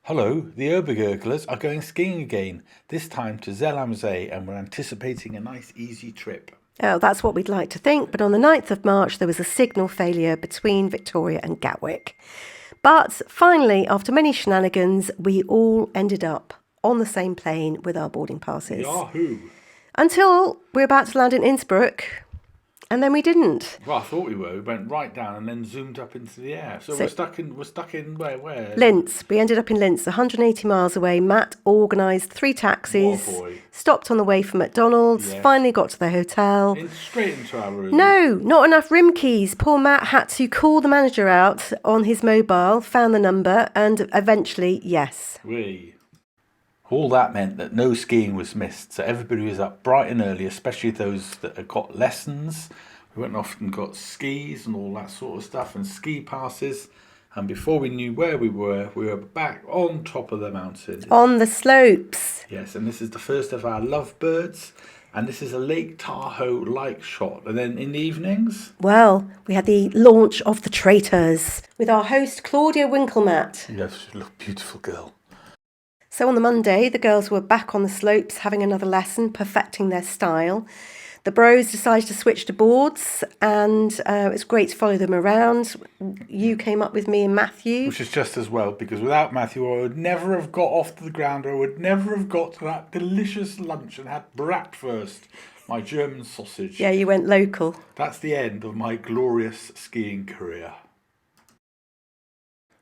Hello, the Obergurglers are going skiing again, this time to Zell and we're anticipating a nice easy trip. Oh, that's what we'd like to think, but on the 9th of March there was a signal failure between Victoria and Gatwick. But finally, after many shenanigans, we all ended up on the same plane with our boarding passes. Yahoo! Until we were about to land in Innsbruck, and then we didn't. Well, I thought we were. We went right down and then zoomed up into the air. So we're stuck in where? Linz. We ended up in Linz, 180 miles away. Matt organised 3 taxis, stopped on the way from McDonald's, finally got to the hotel. Straight into our room. No, not enough room keys. Poor Matt had to call the manager out on his mobile, found the number, and eventually, yes. All that meant that no skiing was missed, so everybody was up bright and early, especially those that had got lessons. We went off and got skis and all that sort of stuff and ski passes. And before we knew where we were back on top of the mountain. On the slopes. Yes, and this is the first of our lovebirds. And this is a Lake Tahoe-like shot. And then in the evenings? Well, we had the launch of The Traitors with our host Claudia Winkelmatt. Yes, she's a beautiful girl. So on the Monday, the girls were back on the slopes having another lesson, perfecting their style. The bros decided to switch to boards, and it's great to follow them around. You came up with me and Matthew. Which is just as well, because without Matthew, I would never have got off to the ground. I would never have got to that delicious lunch and had bratwurst, my German sausage. Yeah, you went local. That's the end of my glorious skiing career.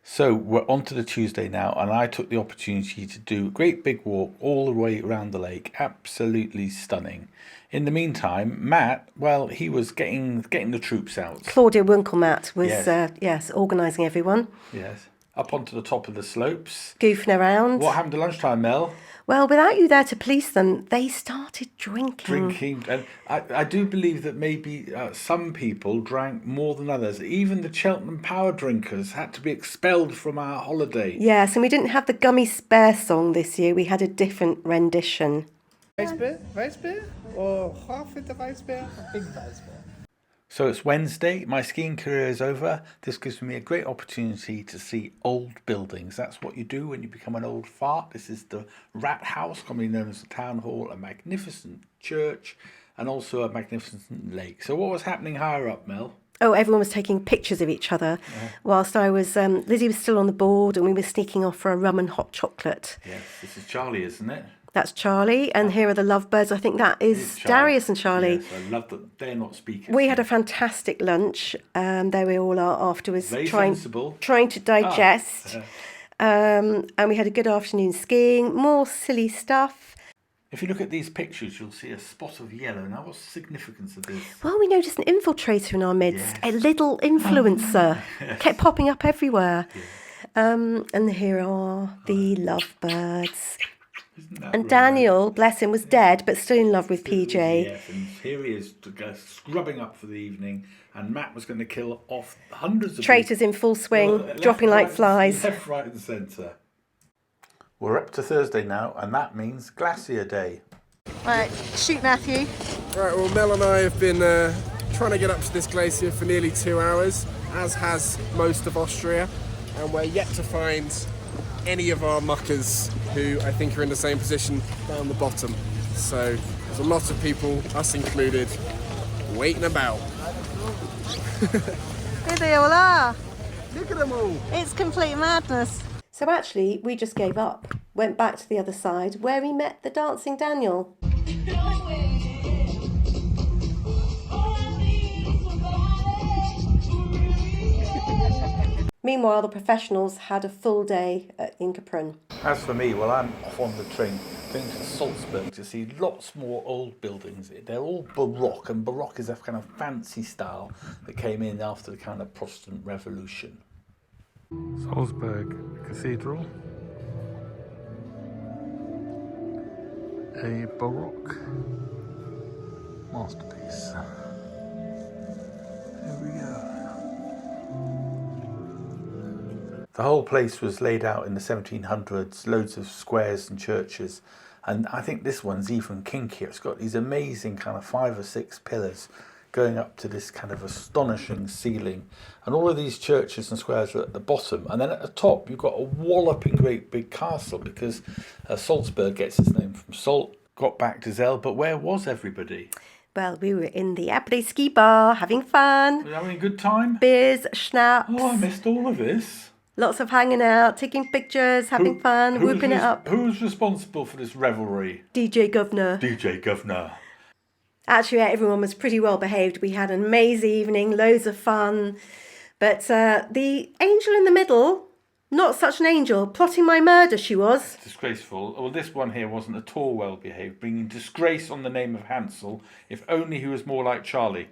So we're on to the Tuesday now, and I took the opportunity to do a great big walk all the way around the lake. Absolutely stunning. In the meantime, Matt, well, he was getting the troops out. Claudia Winkelmatt was, organising everyone. Yes. Up onto the top of the slopes. Goofing around. What happened at lunchtime, Mel? Well, without you there to police them, they started drinking. And I do believe that maybe some people drank more than others. Even the Cheltenham power drinkers had to be expelled from our holiday. Yes, and we didn't have the Gummy Spare song this year. We had a different rendition. Weissbier? Or half with the Weissbier? A big Weissbier. So it's Wednesday, my skiing career is over. This gives me a great opportunity to see old buildings. That's what you do when you become an old fart. This is the Rat House, commonly known as the Town Hall, a magnificent church, and also a magnificent lake. So what was happening higher up, Mel? Oh, everyone was taking pictures of each other, whilst I was, Lizzie was still on the board, and we were sneaking off for a rum and hot chocolate. Yes, this is Charlie, isn't it? That's Charlie, and here are the lovebirds. I think that is Darius and Charlie. Yes, I love that they're not speaking. We had a fantastic lunch. There we all are afterwards, trying to digest. And we had a good afternoon skiing, more silly stuff. If you look at these pictures, you'll see a spot of yellow. Now, what's the significance of this? Well, we noticed an infiltrator in our midst, a little influencer, kept popping up everywhere. And here are the lovebirds. And Daniel, bless him, was dead, but still in love with PJ. Yes, and here he is scrubbing up for the evening, and Matt was going to kill off hundreds of traitors in full swing, dropping like flies. Left, right and centre. We're up to Thursday now, and that means Glacier Day. Right, shoot Matthew. Right, well, Mel and I have been trying to get up to this glacier for nearly 2 hours, as has most of Austria, and we're yet to find any of our muckers who I think are in the same position down the bottom. So there's a lot of people, us included, waiting about. Here they all are. Look at them all. It's complete madness. So actually, we just gave up, went back to the other side, where we met the dancing Daniel. Meanwhile, the professionals had a full day in Capron. As for me, well, I'm off on the train going to Salzburg to see lots more old buildings. They're all Baroque, and Baroque is a kind of fancy style that came in after the kind of Protestant Revolution. Salzburg Cathedral. A Baroque masterpiece. Here we go. The whole place was laid out in the 1700s, loads of squares and churches, and I think this one's even kinkier. It's got these amazing kind of 5 or 6 pillars going up to this kind of astonishing ceiling. And all of these churches and squares are at the bottom. And then at the top, you've got a walloping great big castle, because Salzburg gets its name from salt. Got back to Zell, but where was everybody? Well, we were in the après-ski bar, having fun. Were you having a good time? Beers, schnapps. Oh, I missed all of this. Lots of hanging out, taking pictures, having fun, whooping it up. Who was responsible for this revelry? DJ Governor. DJ Governor. Actually, everyone was pretty well behaved. We had an amazing evening, loads of fun. But the angel in the middle, not such an angel, plotting my murder she was. Disgraceful. Well, this one here wasn't at all well behaved, bringing disgrace on the name of Hansel. If only he was more like Charlie.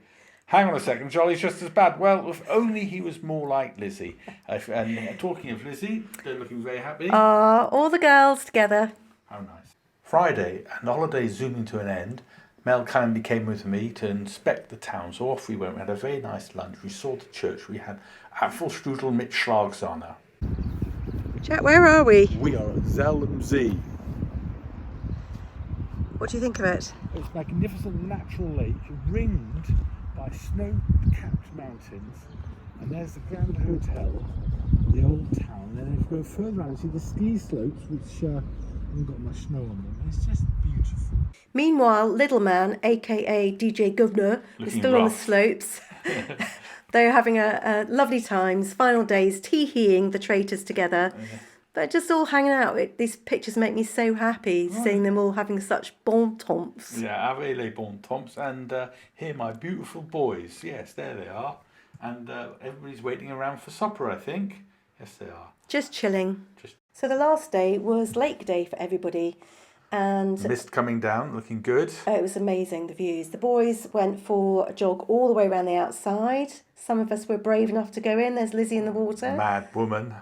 Hang on a second, Charlie's just as bad. Well, if only he was more like Lizzie. And talking of Lizzie, they're looking very happy. All the girls together. How nice. Friday, and the holiday zooming to an end. Mel kindly came with me to inspect the town, so off we went. We had a very nice lunch. We saw the church. We had Apfelstrudel mit Schlagsahne. Jack, where are we? We are at Zell am See. What do you think of it? It's a magnificent natural lake, ringed by snow-capped mountains, and there's the Grand Hotel, the old town. And then if you go further around, you see the ski slopes, which haven't got much snow on them. It's just beautiful. Meanwhile, Little Man, aka DJ Governor, is Looking still on the rough. slopes. They're having a lovely times, final days, tee-heeing the traitors together. But just all hanging out. These pictures make me so happy, seeing them all having such bon temps. Yeah, avec les bon temps, and here my beautiful boys. Yes, there they are. And everybody's waiting around for supper, I think. Yes, they are. Just chilling. So the last day was lake day for everybody. And Mist coming down, looking good. it was amazing, the views. The boys went for a jog all the way around the outside. Some of us were brave enough to go in. There's Lizzie in the water. Mad woman.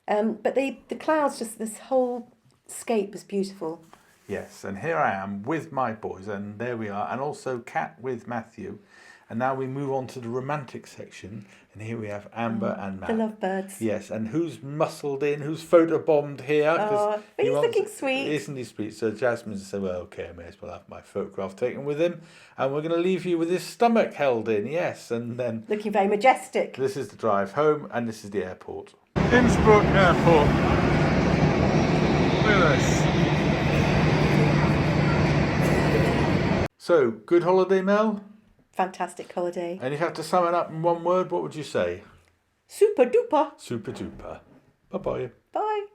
But the clouds, just this whole scape was beautiful. Yes, and here I am with my boys, and there we are, and also Kat with Matthew. And now we move on to the romantic section, and here we have Amber and Matt. The lovebirds. Yes, and who's muscled in, who's photobombed here? 'Cause But he's wants- looking sweet. Isn't he sweet? So Jasmine said, well, okay, I may as well have my photograph taken with him. And we're going to leave you with his stomach held in, yes. And then Looking very majestic. this is the drive home, and this is the airport. Innsbruck Airport. Look at this. So, good holiday, Mel? Fantastic holiday. And if you have to sum it up in one word, what would you say? Super duper. Super duper. Bye-bye. Bye.